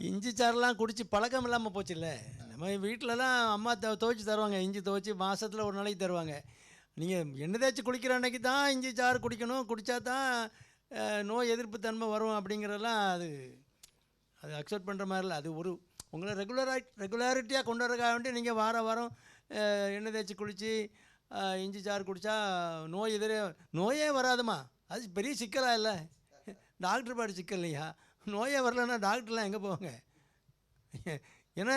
இஞ்சி சாரெலாம் குடித்து பழக்கம் இல்லாமல் போச்சுல்ல. நம்ம வீட்டிலலாம் அம்மா துவைச்சி தருவாங்க, இஞ்சி துவைச்சி மாதத்தில் ஒரு நாளைக்கு தருவாங்க. நீங்கள் எண்ணெய் தேய்ச்சி குளிக்கிற அன்னைக்கு தான் இஞ்சி சாறு குடிக்கணும், குடித்தா தான் நோய் எதிர்ப்பு தன்மை வரும் அப்படிங்கிறதெல்லாம் அது அது அக்செப்ட் பண்ணுற மாதிரி இல்லை. அது ஒரு உங்களை ரெகுலாரிட்டியாக கொண்டு வரக்காக வேண்டி நீங்கள் வாரம் எண்ணெய் தேய்ச்சி குளித்து இஞ்சி சாறு குடித்தா நோயே வராதுமா. அது பெரிய சிக்கலாக இல்லை. டாக்டர் பாடு சிக்கல் இல்லையா? நோயே வரலன்னா டாக்டர்லாம் எங்கே போவாங்க? ஏன்னா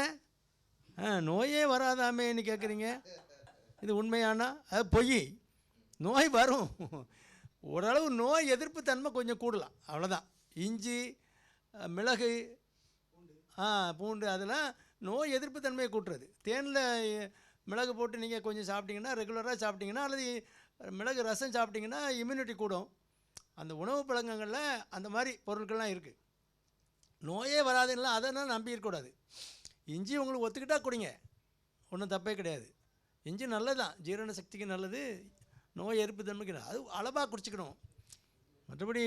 நோயே வராதாமேன்னு கேட்குறீங்க. இது உண்மையானா அது பொய். நோய் வரும். ஓரளவு நோய் எதிர்ப்பு தன்மை கொஞ்சம் கூடலாம், அவ்வளோதான். இஞ்சி, மிளகு, பூண்டு அதெல்லாம் நோய் எதிர்ப்பு தன்மையை கூட்டுறது. தேனில் மிளகு போட்டு நீங்கள் கொஞ்சம் சாப்பிட்டீங்கன்னா, ரெகுலராக சாப்பிட்டீங்கன்னா, அல்லது மிளகு ரசம் சாப்பிட்டிங்கன்னா இம்யூனிட்டி கூடும். அந்த உணவு பழக்கங்களில் அந்த மாதிரி பொருட்கள்லாம் இருக்குது. நோயே வராதுன்னா அதெல்லாம் நம்பி இருக்கக்கூடாது. இஞ்சி உங்களுக்கு ஒத்துக்கிட்டால் குடிங்க, ஒன்றும் தப்பே கிடையாது. இஞ்சி நல்லது தான், ஜீரண சக்திக்கு நல்லது, நோய் எதிர்ப்பு தன்மைக்கு அது அளவாக குடிச்சிக்கணும். மற்றபடி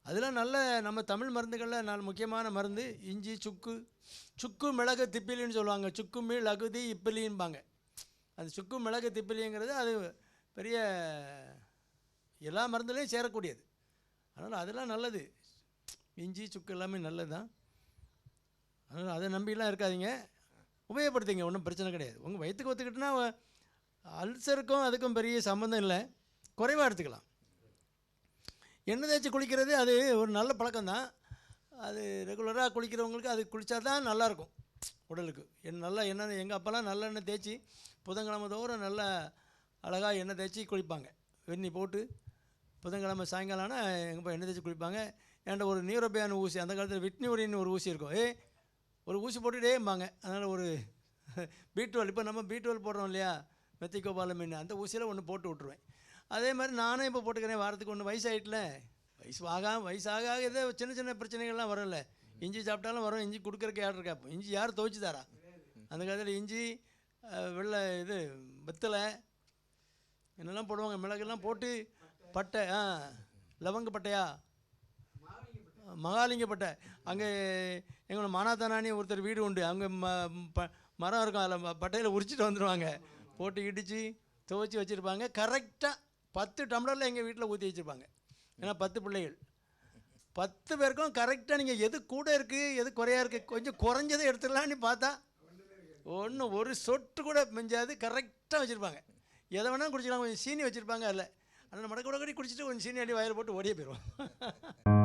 அதெல்லாம் நல்ல நம்ம தமிழ் மருந்துகளில் நல்ல முக்கியமான மருந்து இஞ்சி, சுக்கு மிளகு திப்பிலின்னு சொல்லுவாங்க. சுக்கு மிளகுதி இப்பிலின்பாங்க. அந்த சுக்கு மிளகு திப்பிலிங்கிறது அது பெரிய எல்லா மருந்துலேயும் சேரக்கூடியது. அதனால் அதெல்லாம் நல்லது. இஞ்சி சுக்கு எல்லாமே நல்லது தான். அதனால் அதை நம்பிலாம் இருக்காதிங்க, உபயோகப்படுத்திங்க, ஒன்றும் பிரச்சனை கிடையாது. உங்கள் வயிற்றுக்கு ஒத்துக்கிட்டுனா அல்சருக்கும் அதுக்கும் பெரிய சம்மந்தம் இல்லை, குறைவாக எடுத்துக்கலாம். எண்ணெய் தேய்ச்சி குளிக்கிறது அது ஒரு நல்ல பழக்கம்தான். அது ரெகுலராக குளிக்கிறவங்களுக்கு அது குளித்தா தான் நல்லாயிருக்கும் உடலுக்கு. நல்லா எண்ணெய் எங்கள் அப்போல்லாம் நல்லெண்ணெய் தேய்ச்சி புதன்கிழமை தோறும் நல்லா அழகாக எண்ணெய் தேய்ச்சி குளிப்பாங்க. வெந்நி போட்டு புதன்கிழமை சாயங்காலம் ஆனால் எங்கள் அப்பா எண்ணெய் தேய்ச்சி குளிப்பாங்க. என்கிட்ட ஒரு நியூரோபியான ஊசி, அந்த காலத்தில் விட்னியூரின்னு ஒரு ஊசி இருக்கும். ஒரு ஊசி போட்டுகிட்டேம்பாங்க. அதனால் ஒரு B12, இப்போ நம்ம B12 போடுறோம் இல்லையா, மெத்திகோபாலமின், அந்த ஊசியில் ஒன்று போட்டு விட்ருவேன். அதே மாதிரி நானும் இப்போ போட்டுக்கிறேன் வாரத்துக்கு ஒன்று. வயசாகிட்டல, வயசாக ஏதோ சின்ன சின்ன பிரச்சனைகள்லாம் வரும்ல. இஞ்சி சாப்பிட்டாலும் வரும், இஞ்சி கொடுக்குறக்கு யார் இருக்கா? இஞ்சி யார் துவைச்சி தரா? அந்த காலத்தில் இஞ்சி, வெள்ளை இது வெத்தலை என்னெல்லாம் போடுவாங்க, மிளகெல்லாம் போட்டு, பட்டை, லவங்க பட்டையா, மகாலிங்கப்பட்டை. அங்கே எங்களோட மானாத்தானி ஒருத்தர் வீடு உண்டு, அங்கே மரம் இருக்கும், அதில் பட்டையில் உரிச்சிட்டு வந்துடுவாங்க, போட்டு இடித்து துவைச்சி வச்சுருப்பாங்க. கரெக்டாக 10 டம்ளரில் எங்கள் வீட்டில் ஊற்றி வச்சுருப்பாங்க. ஏன்னா 10 பிள்ளைகள், 10 பேருக்கும் கரெக்டாக நீங்கள் எது கூட இருக்குது எது குறையாக இருக்குது, கொஞ்சம் குறைஞ்சதை எடுத்துடலான்னு பார்த்தா ஒரு சொட்டு கூட மிஞ்சாது, கரெக்டாக வச்சுருப்பாங்க. எதை வேணால் குடிச்சிக்கலாம். கொஞ்சம் சீனி வச்சுருப்பாங்க அதில். அதனால் மடக்க குடிச்சிட்டு கொஞ்சம் சீனி அடி வயலில் போட்டு ஓடியே போயிடுவோம்.